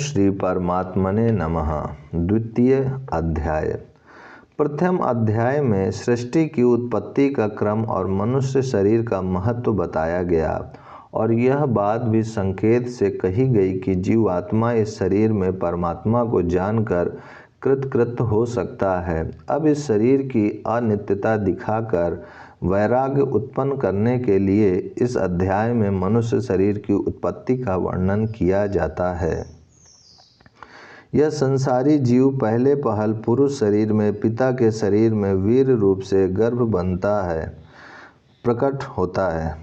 श्री परमात्मने नमः। द्वितीय अध्याय। प्रथम अध्याय में सृष्टि की उत्पत्ति का क्रम और मनुष्य शरीर का महत्व बताया गया और यह बात भी संकेत से कही गई कि जीवात्मा इस शरीर में परमात्मा को जानकर कृतकृत हो सकता है। अब इस शरीर की अनित्यता दिखाकर वैराग्य उत्पन्न करने के लिए इस अध्याय में मनुष्य शरीर की उत्पत्ति का वर्णन किया जाता है। यह संसारी जीव पहले पहल पुरुष शरीर में पिता के शरीर में वीर रूप से गर्भ बनता है, प्रकट होता है।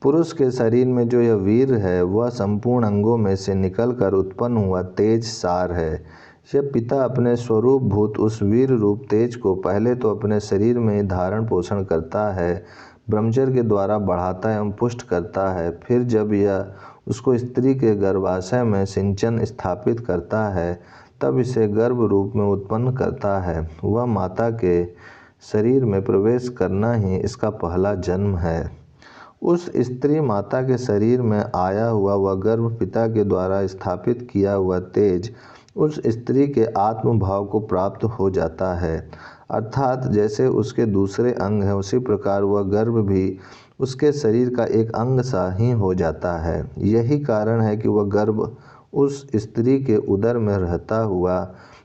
पुरुष के शरीर में जो यह वीर है वह संपूर्ण अंगों में से निकलकर उत्पन्न हुआ तेज सार है। यह पिता अपने स्वरूप भूत उस वीर रूप तेज को पहले तो अपने शरीर में धारण पोषण करता है, ब्रह्मचर्य के द्वारा बढ़ाता एवं पुष्ट करता है। फिर जब यह उसको स्त्री के गर्भाशय में सिंचन स्थापित करता है तब इसे गर्भ रूप में उत्पन्न करता है। वह माता के शरीर में प्रवेश करना ही इसका पहला जन्म है। उस स्त्री माता के शरीर में आया हुआ वह गर्भ पिता के द्वारा स्थापित किया हुआ तेज उस स्त्री के आत्मभाव को प्राप्त हो जाता है, अर्थात जैसे उसके दूसरे अंग है उसी प्रकार वह गर्भ भी उसके शरीर का एक अंग सा ही हो जाता है। यही कारण है कि वह गर्भ उस स्त्री के उदर में रहता हुआ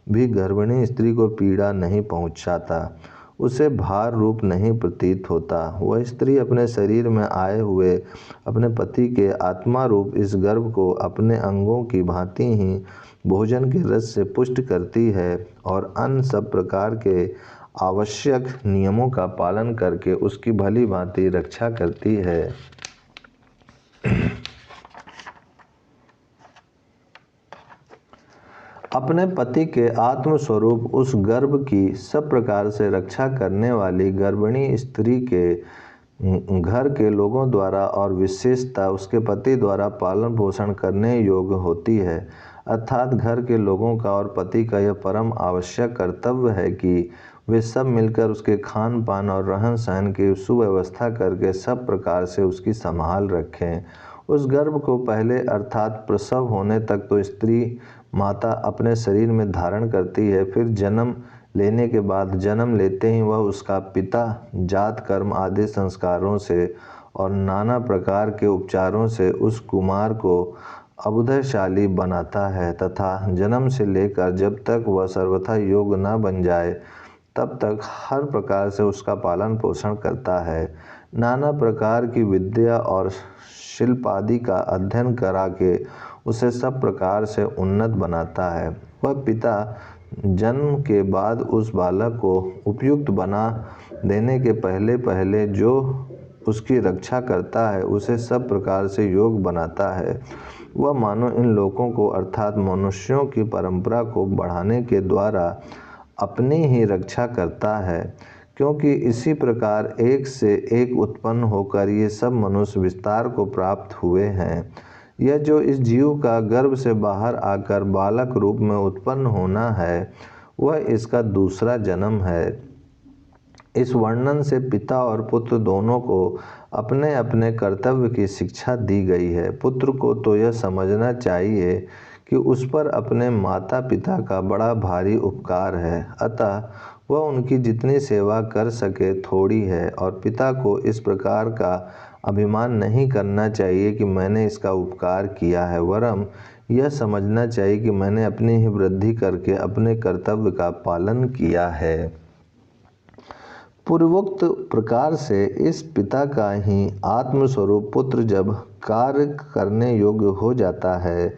भी गर्भिणी स्त्री को पीड़ा नहीं पहुंचाता, उसे भार रूप नहीं प्रतीत होता। वह स्त्री अपने शरीर में आए हुए अपने पति के आत्मा रूप इस गर्भ को अपने अंगों की भांति ही भोजन के रस से पुष्ट करती है और अन्य सब प्रकार के आवश्यक नियमों का पालन करके उसकी भली भांति रक्षा करती है। अपने पति के आत्मस्वरूप उस गर्भ की सब प्रकार से रक्षा करने वाली गर्भिणी स्त्री के घर के लोगों द्वारा और विशेषता उसके पति द्वारा पालन पोषण करने योग्य होती है, अर्थात घर के लोगों का और पति का यह परम आवश्यक कर्तव्य है कि वे सब मिलकर उसके खान पान और रहन सहन की सुव्यवस्था करके सब प्रकार से उसकी संभाल रखें। उस गर्भ को पहले अर्थात प्रसव होने तक तो स्त्री माता अपने शरीर में धारण करती है, फिर जन्म लेने के बाद जन्म लेते ही वह उसका पिता जात कर्म आदि संस्कारों से और नाना प्रकार के उपचारों से उस कुमार को अबुद्धशाली बनाता है तथा जन्म से लेकर जब तक वह सर्वथा योग्य न बन जाए तब तक हर प्रकार से उसका पालन पोषण करता है। नाना प्रकार की विद्या और शिल्प आदि का अध्ययन करा के उसे सब प्रकार से उन्नत बनाता है। वह पिता जन्म के बाद उस बालक को उपयुक्त बना देने के पहले पहले जो उसकी रक्षा करता है उसे सब प्रकार से योग्य बनाता है। वह मानो इन लोगों को अर्थात मनुष्यों की परंपरा को बढ़ाने के द्वारा अपनी ही रक्षा करता है, क्योंकि इसी प्रकार एक से एक उत्पन्न होकर ये सब मनुष्य विस्तार को प्राप्त हुए हैं। यह जो इस जीव का गर्भ से बाहर आकर बालक रूप में उत्पन्न होना है वह इसका दूसरा जन्म है। इस वर्णन से पिता और पुत्र दोनों को अपने अपने कर्तव्य की शिक्षा दी गई है। पुत्र को तो यह समझना चाहिए कि उस पर अपने माता पिता का बड़ा भारी उपकार है, अतः वह उनकी जितनी सेवा कर सके थोड़ी है, और पिता को इस प्रकार का अभिमान नहीं करना चाहिए कि मैंने इसका उपकार किया है, वरन यह समझना चाहिए कि मैंने अपनी ही वृद्धि करके अपने कर्तव्य का पालन किया है। पूर्वोक्त प्रकार से इस पिता का ही आत्मस्वरूप पुत्र जब कार्य करने योग्य हो जाता है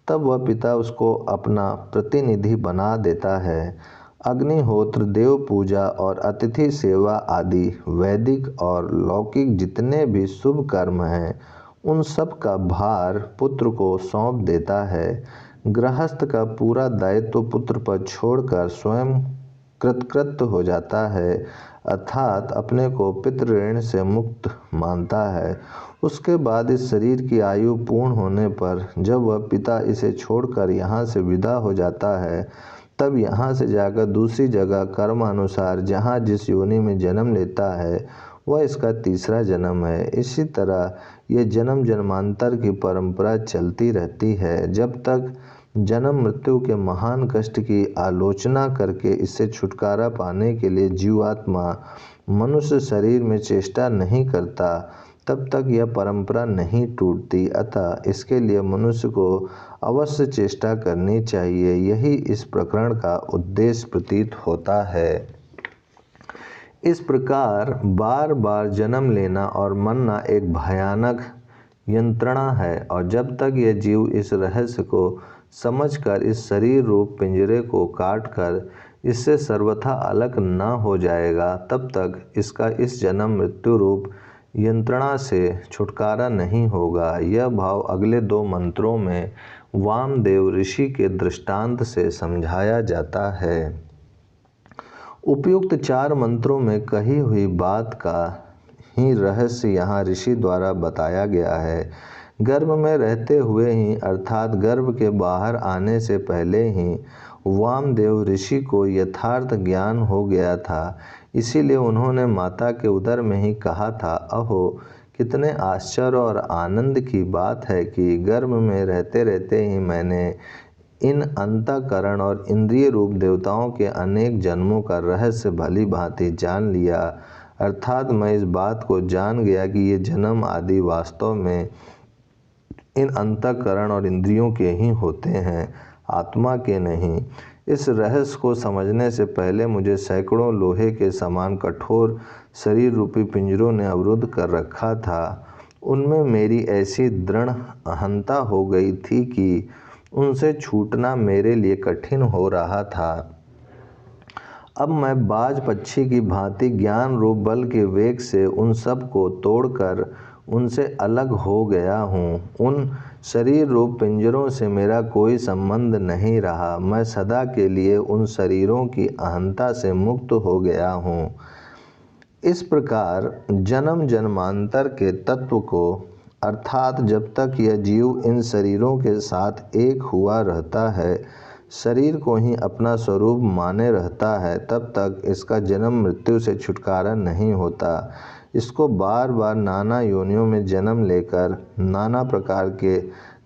तब वह पिता उसको अपना प्रतिनिधि बना देता है। अग्निहोत्र, देव पूजा और अतिथि सेवा आदि वैदिक और लौकिक जितने भी शुभ कर्म हैं उन सब का भार पुत्र को सौंप देता है। गृहस्थ का पूरा दायित्व पुत्र पर छोड़कर स्वयं कृतकृत हो जाता है, अर्थात अपने को पितृऋण से मुक्त मानता है। उसके बाद इस शरीर की आयु पूर्ण होने पर जब वह पिता इसे छोड़कर यहाँ से विदा हो जाता है तब यहाँ से जाकर दूसरी जगह कर्मानुसार जहाँ जिस योनि में जन्म लेता है वह इसका तीसरा जन्म है। इसी तरह ये जन्म जन्मांतर की परंपरा चलती रहती है जब तक जन्म मृत्यु के महान कष्ट की आलोचना करके इससे छुटकारा पाने के लिए जीवात्मा मनुष्य शरीर में चेष्टा नहीं करता, तब तक यह परंपरा नहीं टूटती। अतः इसके लिए मनुष्य को अवश्य चेष्टा करनी चाहिए। यही इस प्रकरण का उद्देश्य प्रतीत होता है। इस प्रकार बार बार जन्म लेना और मरना एक भयानक यंत्रणा है, और जब तक यह जीव इस रहस्य को समझकर इस शरीर रूप पिंजरे को काटकर इससे सर्वथा अलग न हो जाएगा, तब तक इसका इस जन्म मृत्यु रूप यंत्रणा से छुटकारा नहीं होगा। यह भाव अगले 2 मंत्रों में वामदेव ऋषि के दृष्टांत से समझाया जाता है। उपयुक्त 4 मंत्रों में कही हुई बात का ही रहस्य यहाँ ऋषि द्वारा बताया गया है। गर्भ में रहते हुए ही, अर्थात गर्भ के बाहर आने से पहले ही वामदेव ऋषि को यथार्थ ज्ञान हो गया था। इसीलिए उन्होंने माता के उदर में ही कहा था, अहो कितने आश्चर्य और आनंद की बात है कि गर्भ में रहते रहते ही मैंने इन अंतःकरण और इंद्रिय रूप देवताओं के अनेक जन्मों का रहस्य भली भांति जान लिया। अर्थात मैं इस बात को जान गया कि ये जन्म आदि वास्तव में इन अंतःकरण और इंद्रियों के ही होते हैं, आत्मा के नहीं। इस रहस्य को समझने से पहले मुझे सैकड़ों लोहे के समान कठोर शरीर रूपी पिंजरों ने अवरुद्ध कर रखा था। उनमें मेरी ऐसी दृढ़ अहंता हो गई थी कि उनसे छूटना मेरे लिए कठिन हो रहा था। अब मैं बाज पक्षी की भांति ज्ञान रूप बल के वेग से उन सब को तोड़कर उनसे अलग हो गया हूँ। उन शरीर रूप पिंजरों से मेरा कोई संबंध नहीं रहा। मैं सदा के लिए उन शरीरों की अहंता से मुक्त हो गया हूँ। इस प्रकार जन्म जन्मांतर के तत्व को, अर्थात जब तक यह जीव इन शरीरों के साथ एक हुआ रहता है, शरीर को ही अपना स्वरूप माने रहता है, तब तक इसका जन्म मृत्यु से छुटकारा नहीं होता। इसको बार बार नाना योनियों में जन्म लेकर नाना प्रकार के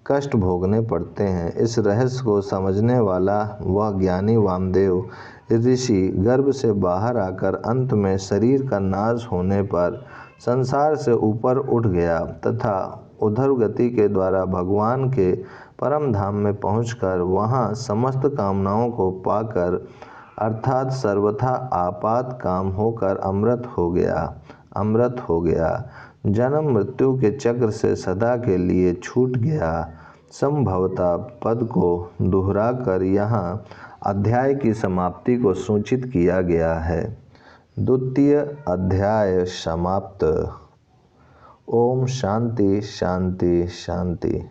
कष्ट भोगने पड़ते हैं। इस रहस्य को समझने वाला वह ज्ञानी वामदेव ऋषि गर्भ से बाहर आकर अंत में शरीर का नाश होने पर संसार से ऊपर उठ गया तथा उधर गति के द्वारा भगवान के परम धाम में पहुंचकर वहां समस्त कामनाओं को पाकर, अर्थात सर्वथा आपात काम होकर अमृत हो गया। जन्म मृत्यु के चक्र से सदा के लिए छूट गया। संभवतः पद को दोहराकर यहाँ अध्याय की समाप्ति को सूचित किया गया है। द्वितीय अध्याय समाप्त। ओम शांति शांति शांति।